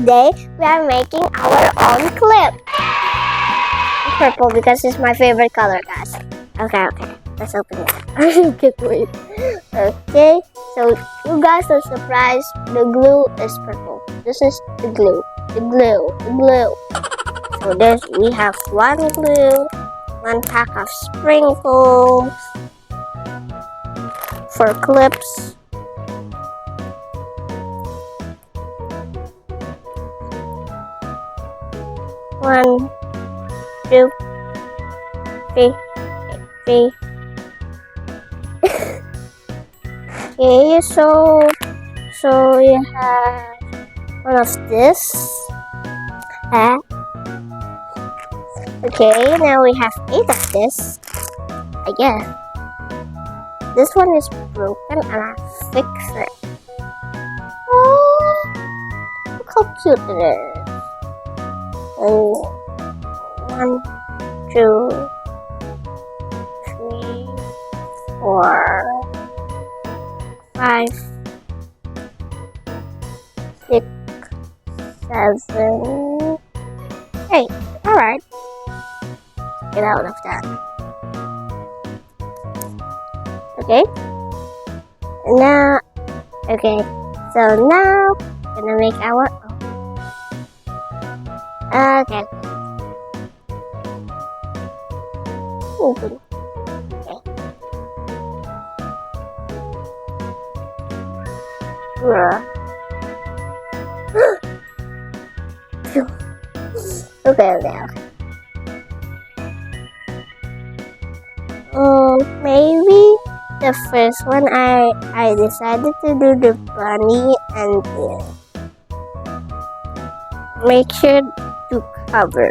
today we are making our own clip. Purple because it's my favorite color, guys. Okay. Let's open it. I can't wait. Okay, so you guys are surprised. The glue is purple. This is the glue. The glue. So we have one glue, one pack of sprinkles for clips. One, two, three. Okay, so you have one of this. Okay, now we have 8 of this. I guess this one is broken and I fix it. Oh, look how cute it is. Oh, 1, 2, 3, 4, 5, 6, 7, 8. Alright. Get out of that. Okay. So now we're gonna make our own. Okay. Open. Okay. Maybe the first one I decided to do the bunny and make sure to cover.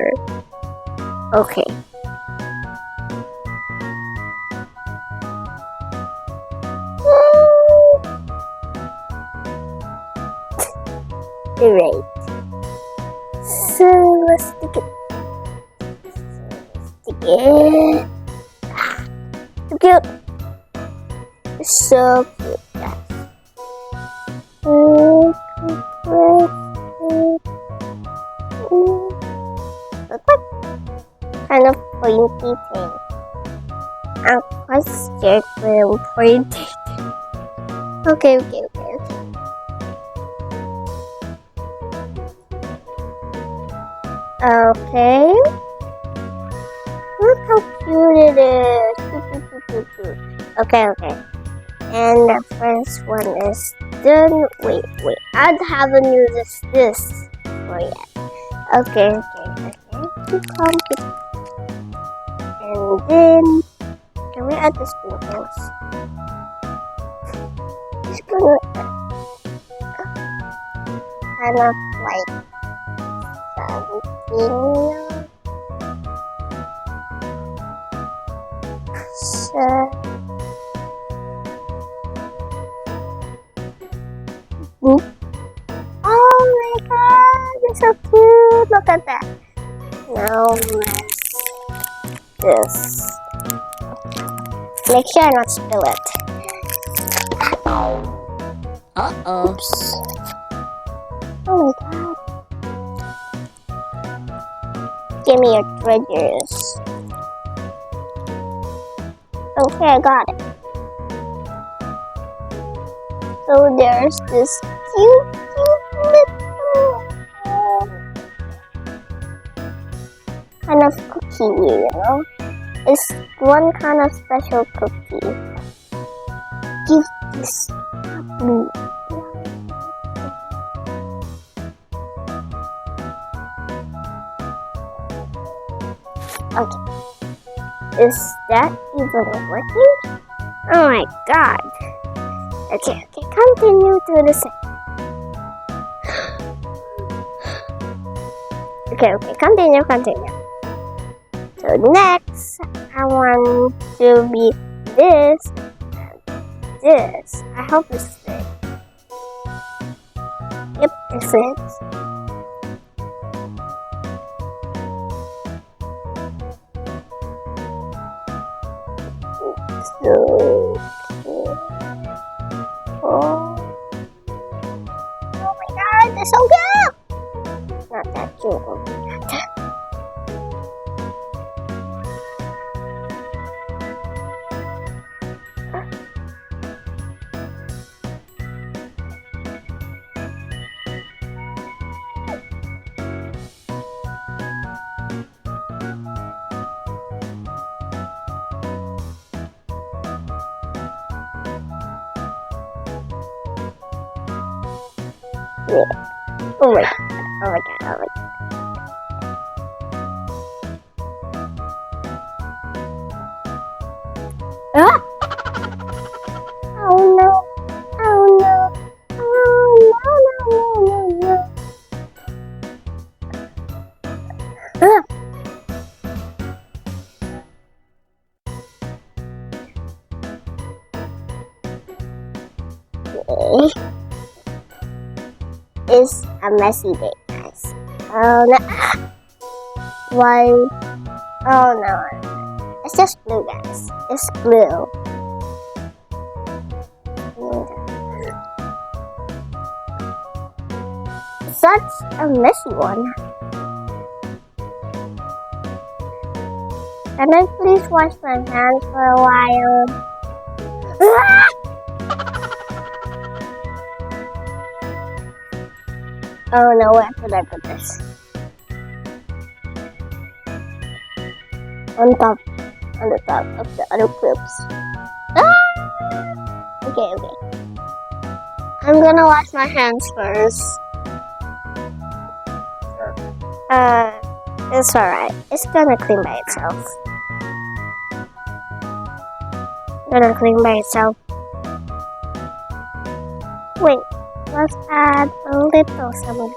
Okay. Great. So let's stick it. So cute. So cute, guys. Kind of pointy thing. I'm quite scared when I'm pointy. Okay. Okay. Look how cute it is. Okay. And the first one is done. Wait. I haven't used this for yet. Okay. And then, can we add the sprinkles? It's kind of like something. Oh my god, it's so cute. Look at that. Now this. Make sure I not spill it. Oops. Oh my god. Give me your treasures. Okay, I got it. So there's this cute little kind of cookie, It's one kind of special cookie. Give this to me. Okay. Is that even working? Oh my god. Okay, continue to the side. Okay, continue. So next, I want to be this and this. I hope this fits. Yep, it fits. So cute. Oh my god, they're so cute! Yeah. Oh my god. Oh my god. Oh my god. Ah! Oh no. Oh no. Oh no, no, no, no, no. Ah! Okay. It's a messy day, guys. Oh no. Why? Oh no. It's just glue, guys. It's glue. Such a messy one. Can I please wash my hands for a while? Ah! Oh no, where should I put this? On top. On the top of the other clips. Ah! Okay, okay. I'm gonna wash my hands first. It's alright. It's gonna clean by itself. Gonna clean by itself. Wait, let's add a little some.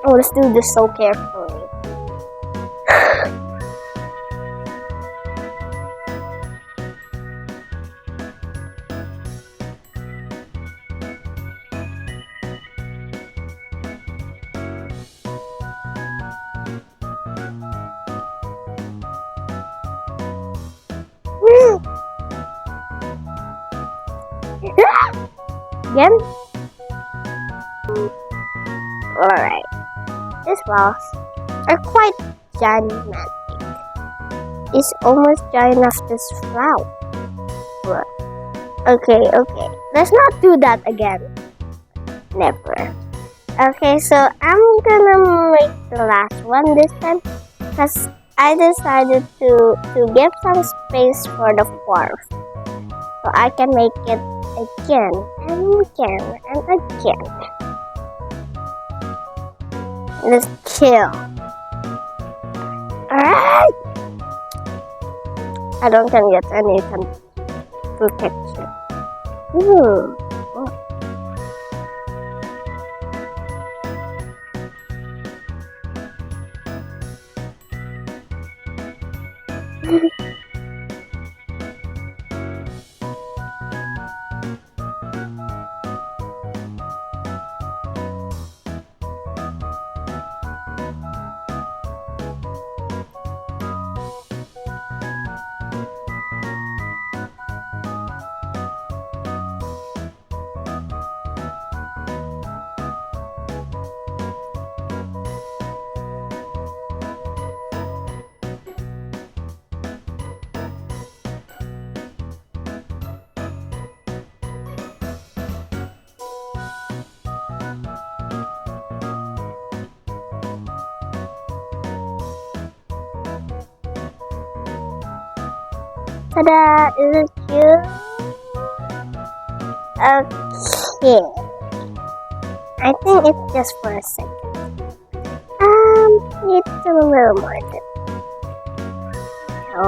Oh, let's do this so carefully. Again? Alright. These balls are quite gigantic. It's almost giant enough this flower. Okay, okay. Let's not do that again. Never. Okay, so I'm gonna make the last one this time because I decided to give some space for the fourth. So I can make it again and again and again. Let's chill. Alright! I don't can get any protection. Ooh. Ta-da! Is it cute? Okay. I think it's just for a second. It's a little more than so.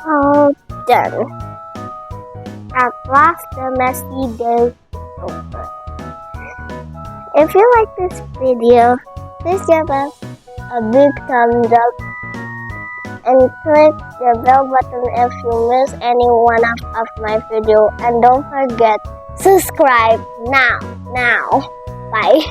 All done. At last, the messy day is over. If you like this video, please give us a big thumbs up and click the bell button if you miss any one of my video. And don't forget, subscribe now. Bye.